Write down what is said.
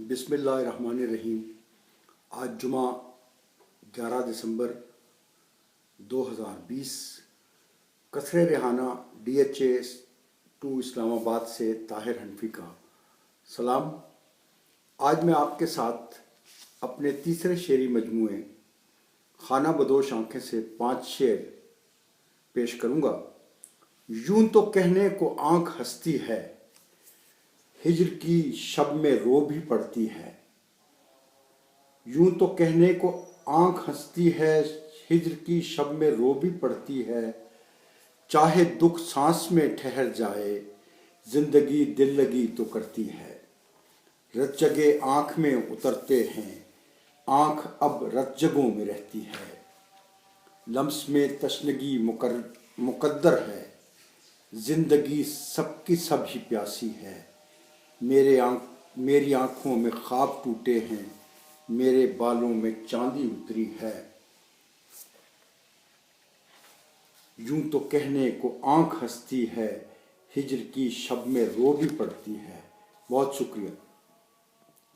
बिस्मिल्लाहिर्रहमानिर्रहीम। आज जुमा 11 दिसंबर 2020। कसरे रेहाना DHA 2 इस्लामाबाद से ताहिर हनफी का सलाम। आज मैं आपके साथ अपने तीसरे शेरी मजमूए खाना बदोश आंखें से 5 शेर पेश करूँगा। यूं तो कहने को आँख हंसती है, हिज्र की शब में रो भी पड़ती है। यूं तो कहने को आँख हंसती है, हिज्र की शब में रो भी पड़ती है। चाहे दुख सांस में ठहर जाए, जिंदगी दिल लगी तो करती है। रतजगे आँख में उतरते हैं, आँख अब रतजगों में रहती है। लम्स में तशनगी मुकद्दर है, जिंदगी सबकी सब ही प्यासी है। मेरी आँखों में ख्वाब टूटे हैं, मेरे बालों में चांदी उतरी है। यूं तो कहने को आँख हंसती है, हिज्र की शब में रो भी पड़ती है। बहुत शुक्रिया।